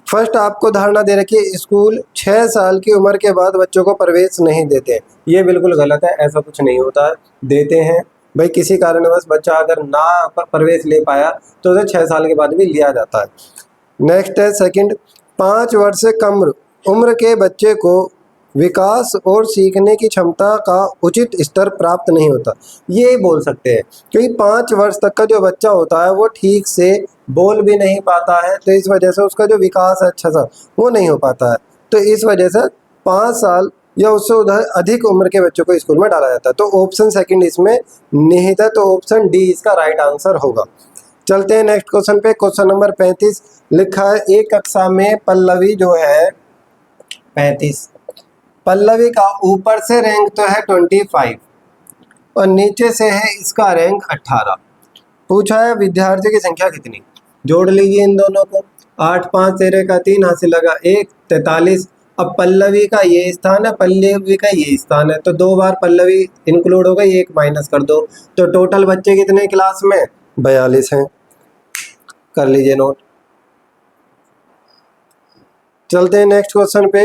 फर्स्ट आपको धारणा दे रखी है स्कूल 6 साल की उम्र के बाद बच्चों को प्रवेश नहीं देते। ये बिल्कुल गलत है, ऐसा कुछ नहीं होता है, देते हैं भाई। किसी कारणवश बच्चा अगर ना प्रवेश ले पाया तो उसे 6 साल के बाद भी लिया जाता है। नेक्स्ट है सेकंड, 5 वर्ष से कम उम्र के बच्चे को विकास और सीखने की क्षमता का उचित स्तर प्राप्त नहीं होता। ये बोल सकते हैं क्योंकि 5 वर्ष तक का जो बच्चा होता है वो ठीक से बोल भी नहीं पाता है, तो इस वजह से उसका जो विकास है अच्छा सा वो नहीं हो पाता है। तो इस वजह से 5 साल या उससे उधर अधिक उम्र के बच्चों को स्कूल में डाला जाता है। तो ऑप्शन सेकंड इसमें निहित है, तो ऑप्शन डी इसका राइट आंसर होगा। चलते हैं नेक्स्ट क्वेश्चन पे। क्वेश्चन नंबर 35 लिखा है एक कक्षा में पल्लवी जो है 35, पल्लवी का ऊपर से रैंक तो है 25 और नीचे से है इसका रैंक 18। पूछा है विद्यार्थियों की संख्या कितनी। जोड़ लीजिए इन दोनों को। 8 5 13 का 3 हासिल लगा 1 43। अब पल्लवी का ये स्थान है, पल्लवी का ये स्थान है, तो 2 बार पल्लवी इंक्लूड हो गई, 1 माइनस कर दो, तो टोटल बच्चे कितने क्लास में 42 हैं। कर लीजिए नोट। चलते हैं नेक्स्ट क्वेश्चन पे।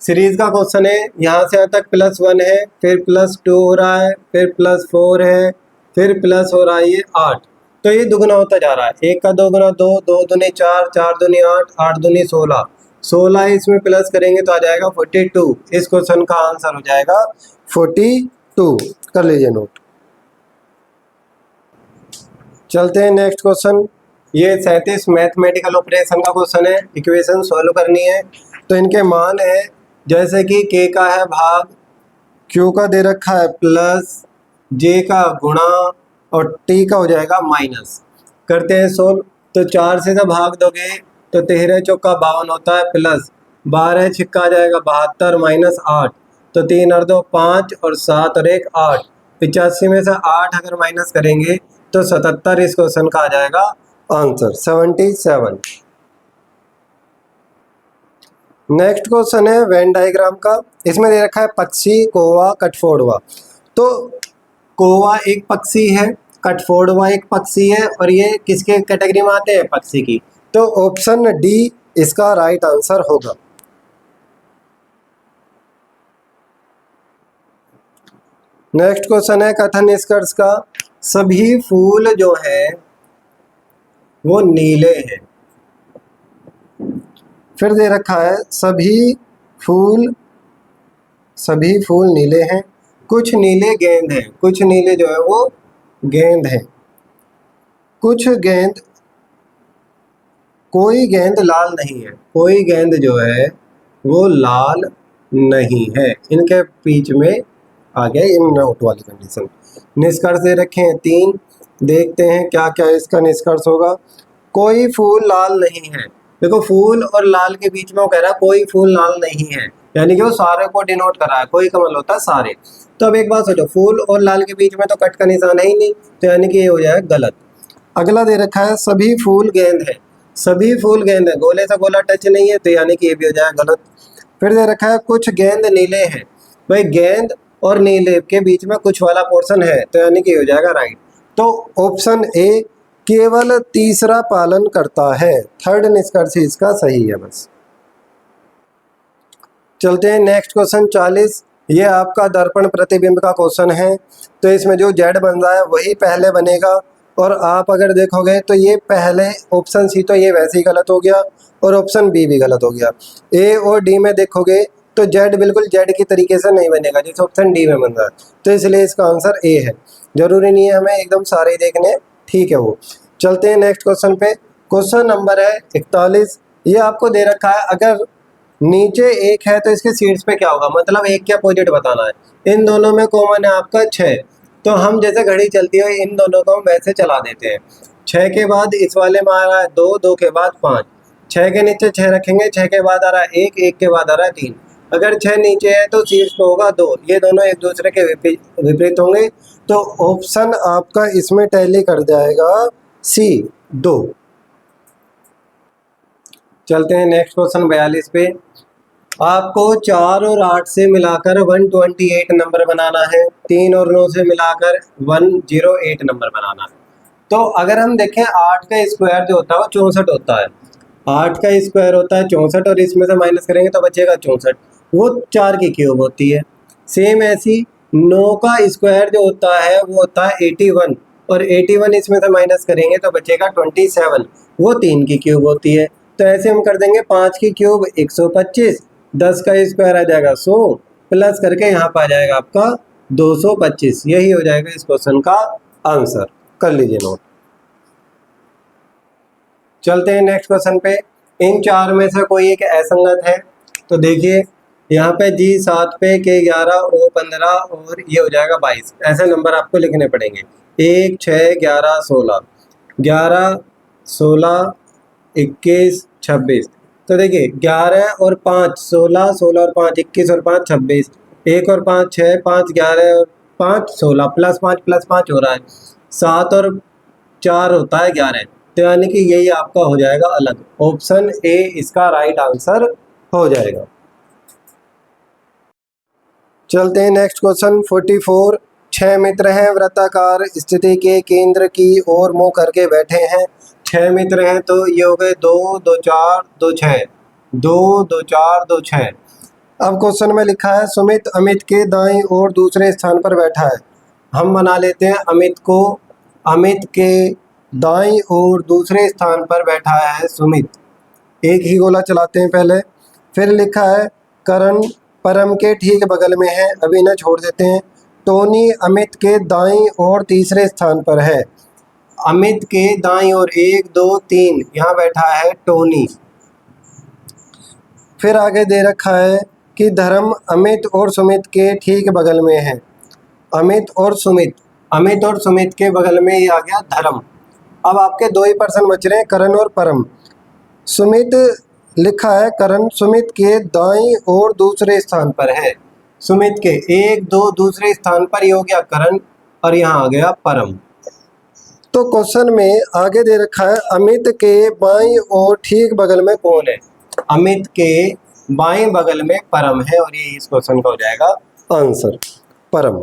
सीरीज का क्वेश्चन है, यहाँ से यहाँ तक +1 है, फिर +2 हो रहा है, फिर +4 है, फिर प्लस हो रहा है ये 8। तो ये दुगना होता जा रहा है। 1 का 2 गुना 2, 2 दूनी 4, 4 दूनी 8, 8 दूनी 16, 16 इसमें प्लस करेंगे तो आ जाएगा 42। इस क्वेश्चन का आंसर हो जाएगा 42। कर लीजिए नोट। चलते हैं नेक्स्ट क्वेश्चन। ये 37 मैथमेटिकल ऑपरेशन का क्वेश्चन है। इक्वेशन सॉल्व करनी है, तो इनके मान है जैसे कि k का है भाग, q का दे रखा है प्लस, j का गुणा और t का हो जाएगा माइनस। करते हैं सोल्व। तो 4 से जब भाग दोगे तो 13 चौका 52 होता है, प्लस 12 छिक्का आ जाएगा 72 माइनस 8, तो 3 और 2 5 और 7 और 1 8। 85 में से 8 अगर माइनस करेंगे तो 77 इस क्वेश्चन का आ जाएगा आंसर 77। नेक्स्ट क्वेश्चन है वेन डायग्राम का। इसमें दे रखा है पक्षी, कौवा, कठफोड़वा। तो कौवा एक पक्षी है, कठफोड़वा एक पक्षी है, और ये किसके कैटेगरी में आते हैं, पक्षी की। तो ऑप्शन डी इसका राइट आंसर होगा। नेक्स्ट क्वेश्चन है कथन निष्कर्ष का। सभी फूल जो है वो नीले हैं। फिर दे रखा है सभी फूल नीले हैं, कुछ नीले गेंद हैं, कुछ नीले जो है वो गेंद हैं, कुछ गेंद, कोई गेंद लाल नहीं है, कोई गेंद जो है वो लाल नहीं है। इनके बीच में आ गया इन नोट वाली कंडीशन। निष्कर्ष दे रखे हैं 3, देखते हैं क्या क्या इसका निष्कर्ष होगा। कोई फूल लाल नहीं है। देखो फूल और लाल के बीच में वो कह रहा है कोई फूल लाल नहीं है, यानी कि वो सारे को डिनोट कर रहा है। कोई का मतलब होता है सारे। तो अब एक बात सोचो, फूल और लाल के बीच में तो कट का निशान है ही नहीं, तो यानी कि ये हो जाएगा गलत। अगला दे रखा है सभी फूल गेंद है, सभी फूल गेंद है, गोले से गोला टच नहीं है, तो यानी कि ये भी हो जाएगा गलत। फिर दे रखा है कुछ गेंद नीले हैं। भाई गेंद और नीले के बीच में कुछ वाला पोर्शन है, तो यानी कि हो जाएगा राइट। तो ऑप्शन ए केवल तीसरा पालन करता है। थर्ड निष्कर्ष इसका सही है बस। चलते हैं नेक्स्ट क्वेश्चन 40। ये आपका दर्पण प्रतिबिंब का क्वेश्चन है। तो इसमें जो जेड बन रहा है वही पहले बनेगा, और आप अगर देखोगे तो ये पहले ऑप्शन सी तो ये वैसे ही गलत हो गया, और ऑप्शन बी भी गलत हो गया। ए और डी में देखोगे तो जेड बिल्कुल जेड की तरीके से नहीं बनेगा जैसे ऑप्शन डी में बन रहा है, तो इसलिए इसका आंसर ए है। जरूरी नहीं है हमें एकदम सारे देखने, ठीक है वो। चलते हैं नेक्स्ट क्वेश्चन पे। क्वेश्चन नंबर है 41। ये आपको दे रखा है अगर नीचे 1 है तो इसके सीट्स पे क्या होगा, मतलब 1 के अपोजिट बताना है। इन दोनों में कॉमन है आपका 6, तो हम जैसे घड़ी चलती है इन दोनों को हम वैसे चला देते हैं। 6 के बाद इस वाले में आ रहा है 2, 2 के बाद 5, 6 के नीचे 6 रखेंगे, 6 के बाद आ रहा है 1, 1 के बाद आ रहा है 3। अगर 6 नीचे है तो सीट्स पे होगा 2, ये दोनों एक दूसरे के विपरीत होंगे, तो ऑप्शन आपका इसमें टैली कर जाएगा सी 2। चलते हैं नेक्स्ट क्वेश्चन 42 पे। आपको 4 और 8 से मिलाकर 128 नंबर बनाना है, 3 और 9 से मिलाकर 108 नंबर बनाना है। तो अगर हम देखें 8 का स्क्वायर जो होता है वो 64 होता है, 8 का स्क्वायर होता है 64, और इसमें से माइनस करेंगे तो बचेगा 64, वो 4 की क्यूब होती है। सेम ऐसी 9 का स्क्वायर जो होता है वो होता है 81, और 81 इसमें से माइनस करेंगे तो बचेगा 27, वो 3 की क्यूब होती है। तो ऐसे हम कर देंगे 5 की क्यूब 125, 10 का स्क्वायर आ जाएगा 100, प्लस करके यहाँ पर आ जाएगा आपका 225। यही हो जाएगा इस क्वेश्चन का आंसर। कर लीजिए नोट। चलते हैं नेक्स्ट क्वेश्चन पे। इन 4 में से कोई एक असंगत है, तो देखिए यहाँ पे जी 7 पे, के 11, ओ 15 और ये हो जाएगा 22। ऐसे नंबर आपको लिखने पड़ेंगे 1, 6, 11, 16। 11, 16, 21, 26। तो देखिए 11 और 5 16, 16 और 5 21 और 5 26, 1 और 5 6, 5 11 और 5 16, +5 +5 हो रहा है, 7 और 4 होता है 11। तो यानी कि यही आपका हो जाएगा अलग। ऑप्शन ए इसका राइट आंसर हो जाएगा। चलते हैं नेक्स्ट क्वेश्चन 44। 6 मित्र हैं, वृत्ताकार स्थिति के केंद्र की ओर मुंह करके बैठे हैं। 6 मित्र हैं तो ये हो गए 2 2 4 2 6, 2 2 4 2 6। अब क्वेश्चन में लिखा है सुमित अमित के दाईं ओर दूसरे स्थान पर बैठा है। हम बना लेते हैं अमित को। अमित के दाईं ओर दूसरे स्थान पर बैठा है सुमित। एक ही गोला चलाते हैं पहले। फिर लिखा है करण परम के ठीक बगल में है, अभी इन्हें छोड़ देते हैं। टोनी अमित के दाईं ओर तीसरे स्थान पर है। अमित के दाईं ओर 1 2 3 यहाँ बैठा है टोनी। फिर आगे दे रखा है कि धर्म अमित और सुमित के ठीक बगल में है। अमित और सुमित, अमित और सुमित के बगल में ये आ गया धर्म। अब आपके दो ही पर्सन बच रहे हैं, करण और परम। सुमित लिखा है करण सुमित के दाईं ओर दूसरे स्थान पर है। सुमित के 1 2 दूसरे स्थान पर ये हो गया करण और यहाँ आ गया परम। तो क्वेश्चन में आगे दे रखा है अमित के बाईं ओर ठीक बगल में कौन है। अमित के बाएं बगल में परम है और ये इस क्वेश्चन का हो जाएगा आंसर परम।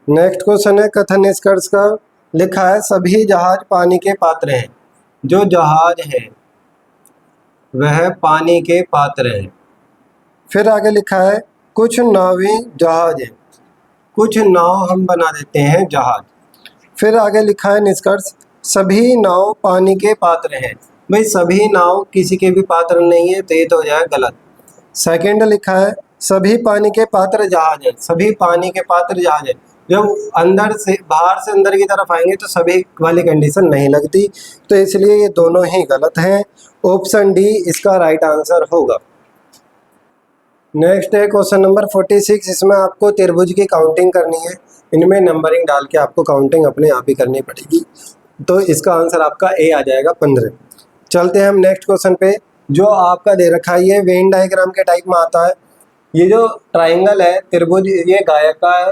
नेक्स्ट क्वेश्चन है कथन निष्कर्ष का। लिखा है सभी जहाज पानी के पात्र हैं। जो जहाज है वह पानी के पात्र हैं। फिर आगे लिखा है कुछ नावें जहाज हैं। कुछ नाव हम बना देते हैं जहाज। फिर आगे लिखा है निष्कर्ष सभी नाव पानी के पात्र हैं। भाई सभी नाव किसी के भी पात्र नहीं है तो ये तो हो जाएगा गलत। सेकंड लिखा है सभी पानी के पात्र जहाज है, सभी पानी के पात्र जहाज है। जब अंदर से बाहर से अंदर की तरफ आएंगे तो सभी वाली कंडीशन नहीं लगती, तो इसलिए ये दोनों ही गलत हैं। ऑप्शन डी इसका राइट आंसर होगा। नेक्स्ट है क्वेश्चन नंबर 46। इसमें आपको त्रिभुज की काउंटिंग करनी है। इनमें नंबरिंग डाल के आपको काउंटिंग अपने आप ही करनी पड़ेगी। तो इसका आंसर आपका ए आ जाएगा 15। चलते हैं हम नेक्स्ट क्वेश्चन पे। जो आपका दे रखा है ये वेन डायग्राम के टाइप में आता है। ये जो ट्राइंगल है त्रिभुज ये गायक का है,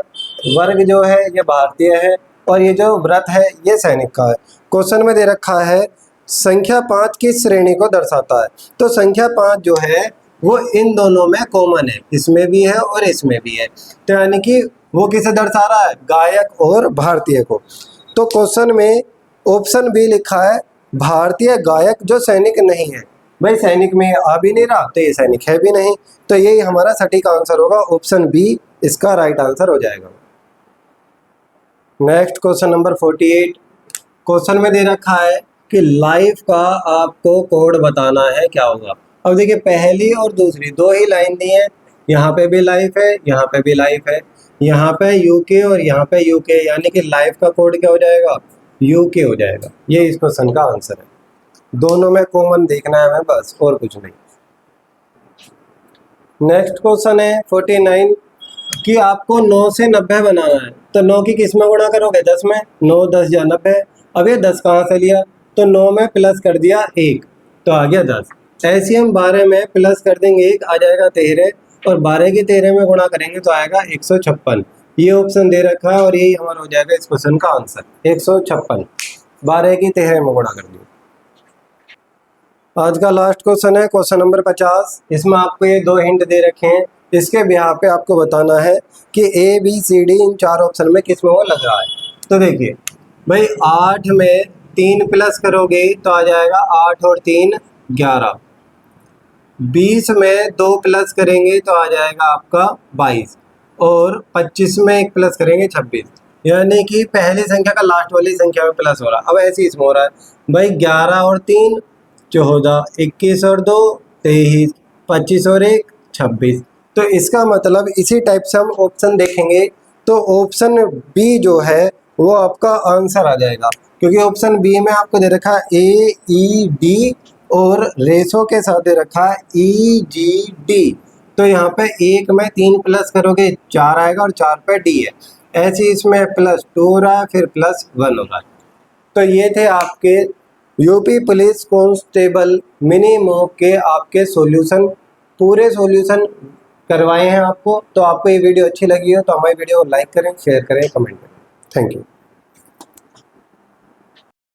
वर्ग जो है ये भारतीय है और ये जो व्रत है ये सैनिक का है। क्वेश्चन में दे रखा है संख्या 5 किस श्रेणी को दर्शाता है। तो संख्या 5 जो है वो इन दोनों में कॉमन है, इसमें भी है और इसमें भी है। तो यानी कि वो किसे दर्शा रहा है, गायक और भारतीय को। तो क्वेश्चन में ऑप्शन बी लिखा है भारतीय गायक जो सैनिक नहीं है। भाई सैनिक में आ भी नहीं रहा तो ये सैनिक है भी नहीं, तो यही हमारा सटीक आंसर होगा। ऑप्शन बी इसका राइट आंसर हो जाएगा। Next question number 48। क्वेश्चन में दे रखा है कि लाइफ का आपको कोड बताना है, क्या होगा। अब देखिए पहली और दूसरी दो ही लाइन दी है, यहाँ पे भी लाइफ है, यहाँ पे भी लाइफ है, यहाँ पे यूके और यहाँ पे यूके, यानी कि लाइफ का कोड क्या हो जाएगा, यूके हो जाएगा। ये इस क्वेश्चन का आंसर है। दोनों में कॉमन देखना है हमें बस, और कुछ नहीं। नेक्स्ट क्वेश्चन है 49 कि आपको 9 से 90 बनाना है। तो 9 की किस में गुणा करोगे, 10 में। 9 10 या 90। अब ये 10 कहाँ से लिया, तो 9 में प्लस कर दिया 1 तो आ गया 10। ऐसे हम 12 में प्लस कर देंगे 1 आ जाएगा 13 और 12 की 13 में गुणा करेंगे तो आएगा 156। ये ऑप्शन दे रखा है और यही हमारा हो जाएगा इस क्वेश्चन का आंसर 156। 12 की 13 में गुणा कर दिया। आज का लास्ट क्वेश्चन है क्वेश्चन नंबर 50। इसमें आपको ये दो हिंट दे रखे हैं, इसके बिहार पे आपको बताना है कि ए बी सी डी इन 4 ऑप्शन में किस में वो लग रहा है। तो देखिए भाई 8 में 3 प्लस करोगे तो आ जाएगा 8 और 3 11। 20 में 2 प्लस करेंगे तो आ जाएगा आपका 22 और 25 में 1 प्लस करेंगे 26। यानी कि पहली संख्या का लास्ट वाली संख्या में प्लस हो रहा है। अब ऐसे इसमें हो रहा है भाई 11 और 3 14, 21 और 2 23, 25 और 1 26। तो इसका मतलब इसी टाइप से हम ऑप्शन देखेंगे तो ऑप्शन बी जो है वो आपका आंसर आ जाएगा, क्योंकि ऑप्शन बी में आपको दे रखा है ए ई डी और रेशो के साथ दे रखा है ई जी डी। तो यहाँ पे 1 में 3 प्लस करोगे 4 आएगा और 4 पे डी है। ऐसे ही इसमें +2 हो रहा है, फिर +1 हो रहा है। तो ये थे आपके UP police constable mini mock के आपके सॉल्यूशन, पूरे सॉल्यूशन करवाए हैं आपको। तो आपको ये वीडियो अच्छी लगी हो तो हमारी वीडियो को लाइक करें, शेयर करें, कमेंट करें। Thank you.